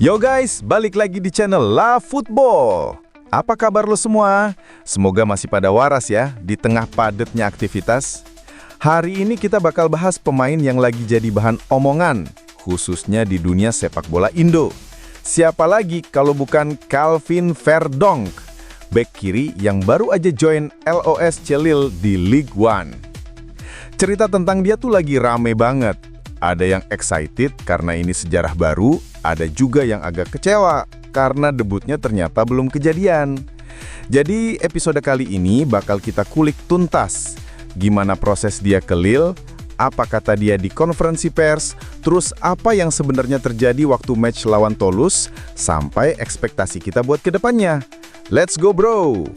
Yo guys, balik lagi di channel La Football. Apa kabar lo semua? Semoga masih pada waras ya, di tengah padatnya aktivitas. Hari ini kita bakal bahas pemain yang lagi jadi bahan omongan, khususnya di dunia sepak bola Indo. Siapa lagi kalau bukan Calvin Verdonk, bek kiri yang baru aja join LOS Celil di League One. Cerita tentang dia tuh lagi rame banget. Ada yang excited karena ini sejarah baru, ada juga yang agak kecewa karena debutnya ternyata belum kejadian. Jadi episode kali ini bakal kita kulik tuntas. Gimana proses dia ke Lille, apa kata dia di konferensi pers, terus apa yang sebenarnya terjadi waktu match lawan Toulouse, sampai ekspektasi kita buat kedepannya. Let's go bro!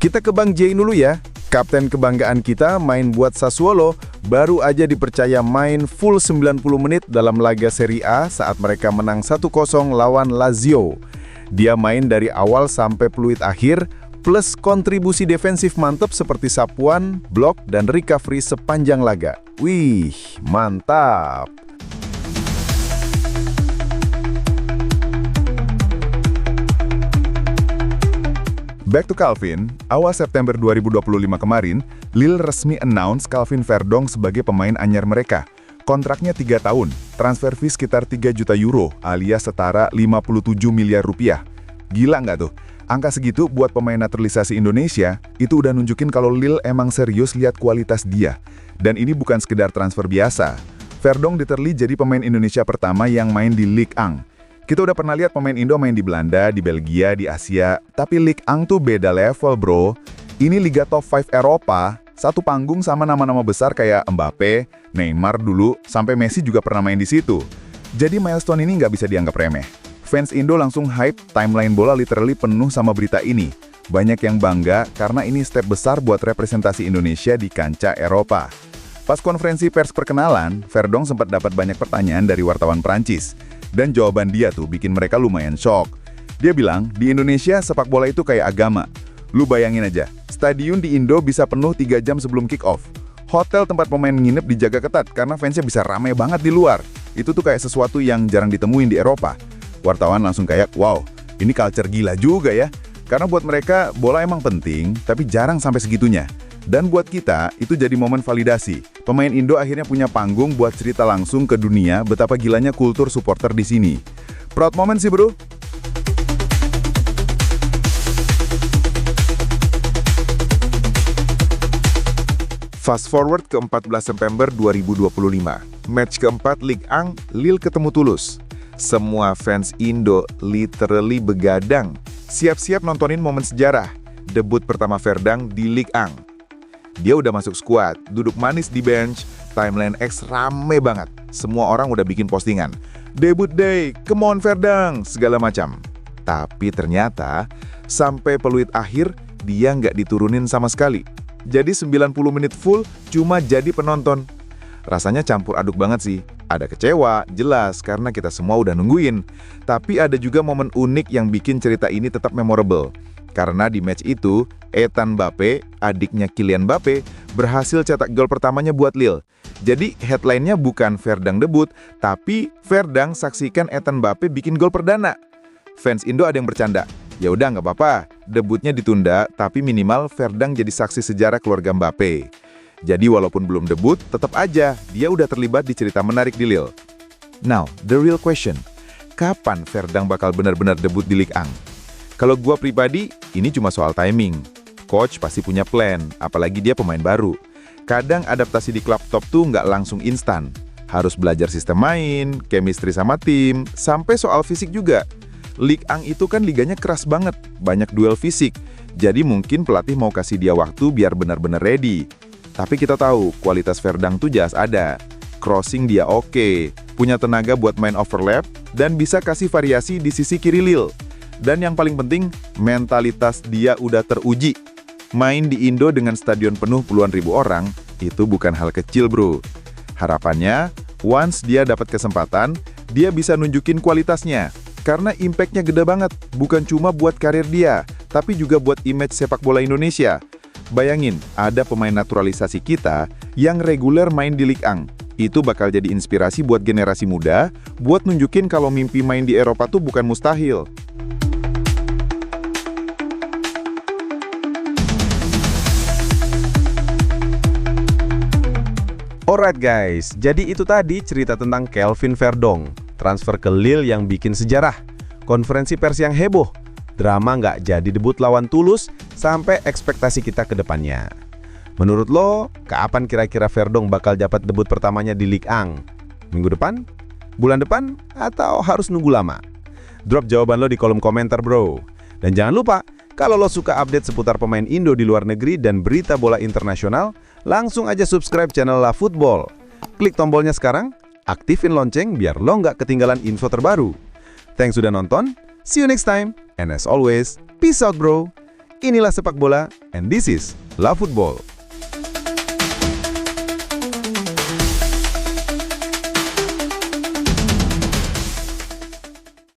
Kita ke Bang Jay dulu ya. Kapten kebanggaan kita main buat Sassuolo, baru aja dipercaya main full 90 menit dalam laga Serie A saat mereka menang 1-0 lawan Lazio. Dia main dari awal sampai peluit akhir, plus kontribusi defensif mantap seperti sapuan, blok, dan recovery sepanjang laga. Wih, mantap! Back to Calvin, awal September 2025 kemarin, Lille resmi announce Calvin Verdonk sebagai pemain anyar mereka. Kontraknya 3 tahun, transfer fee sekitar 3 juta euro alias setara 57 miliar rupiah. Gila nggak tuh? Angka segitu buat pemain naturalisasi Indonesia, itu udah nunjukin kalau Lille emang serius lihat kualitas dia. Dan ini bukan sekedar transfer biasa. Verdonk literally jadi pemain Indonesia pertama yang main di Ligue 1. Kita udah pernah lihat pemain Indo main di Belanda, di Belgia, di Asia, tapi Ligue 1 tuh beda level bro. Ini Liga Top 5 Eropa, satu panggung sama nama-nama besar kayak Mbappe, Neymar dulu, sampai Messi juga pernah main di situ. Jadi milestone ini nggak bisa dianggap remeh. Fans Indo langsung hype, timeline bola literally penuh sama berita ini. Banyak yang bangga karena ini step besar buat representasi Indonesia di kancah Eropa. Pas konferensi pers perkenalan, Verdonk sempat dapat banyak pertanyaan dari wartawan Prancis. Dan jawaban dia tuh bikin mereka lumayan shock. Dia bilang, di Indonesia sepak bola itu kayak agama. Lu bayangin aja, stadion di Indo bisa penuh 3 jam sebelum kick-off. Hotel tempat pemain nginep dijaga ketat karena fansnya bisa ramai banget di luar. Itu tuh kayak sesuatu yang jarang ditemuin di Eropa. Wartawan langsung kayak, wow, ini culture gila juga ya. Karena buat mereka, bola emang penting, tapi jarang sampai segitunya. Dan buat kita, itu jadi momen validasi. Pemain Indo akhirnya punya panggung buat cerita langsung ke dunia betapa gilanya kultur supporter di sini. Proud moment sih bro. Fast forward ke 14 September 2025. Match keempat Ligue 1, Lille ketemu Toulouse. Semua fans Indo literally begadang. Siap-siap nontonin momen sejarah. Debut pertama Verdonk di Ligue 1. Dia udah masuk skuad, duduk manis di bench, timeline X rame banget. Semua orang udah bikin postingan. Debut day, come on Verdonk, segala macam. Tapi ternyata, sampai peluit akhir, dia nggak diturunin sama sekali. Jadi 90 menit full cuma jadi penonton. Rasanya campur aduk banget sih. Ada kecewa, jelas, karena kita semua udah nungguin. Tapi ada juga momen unik yang bikin cerita ini tetap memorable. Karena di match itu, Ethan Mbappe, adiknya Kylian Mbappe, berhasil cetak gol pertamanya buat Lille. Jadi headline-nya bukan Verdonk debut, tapi Verdonk saksikan Ethan Mbappe bikin gol perdana. Fans Indo ada yang bercanda, ya udah nggak apa-apa, debutnya ditunda, tapi minimal Verdonk jadi saksi sejarah keluarga Mbappe. Jadi walaupun belum debut, tetap aja dia udah terlibat di cerita menarik di Lille. Now, the real question, kapan Verdonk bakal benar-benar debut di Ligue 1? Kalau gua pribadi, ini cuma soal timing. Coach pasti punya plan, apalagi dia pemain baru. Kadang adaptasi di klub top tuh nggak langsung instan. Harus belajar sistem main, chemistry sama tim, sampai soal fisik juga. Ligue 1 itu kan liganya keras banget, banyak duel fisik. Jadi mungkin pelatih mau kasih dia waktu biar benar-benar ready. Tapi kita tahu, kualitas Verdonk tuh jelas ada. Crossing dia oke, punya tenaga buat main overlap, dan bisa kasih variasi di sisi kiri Lille. Dan yang paling penting, mentalitas dia udah teruji. Main di Indo dengan stadion penuh puluhan ribu orang, itu bukan hal kecil bro. Harapannya, once dia dapat kesempatan, dia bisa nunjukin kualitasnya. Karena impact-nya gede banget, bukan cuma buat karir dia, tapi juga buat image sepak bola Indonesia. Bayangin, ada pemain naturalisasi kita yang reguler main di Ligue 1. Itu bakal jadi inspirasi buat generasi muda, buat nunjukin kalau mimpi main di Eropa tuh bukan mustahil. Alright guys, jadi itu tadi cerita tentang Kelvin Verdong, transfer ke Lille yang bikin sejarah, konferensi pers yang heboh, drama nggak jadi debut lawan Toulouse, sampai ekspektasi kita ke depannya. Menurut lo, kapan kira-kira Verdong bakal dapat debut pertamanya di Ligue 1? Minggu depan? Bulan depan? Atau harus nunggu lama? Drop jawaban lo di kolom komentar bro. Dan jangan lupa, kalau lo suka update seputar pemain Indo di luar negeri dan berita bola internasional, langsung aja subscribe channel La Football. Klik tombolnya sekarang, aktifin lonceng biar lo nggak ketinggalan info terbaru. Thanks sudah nonton, see you next time, and as always, peace out bro. Inilah sepak bola, and this is La Football.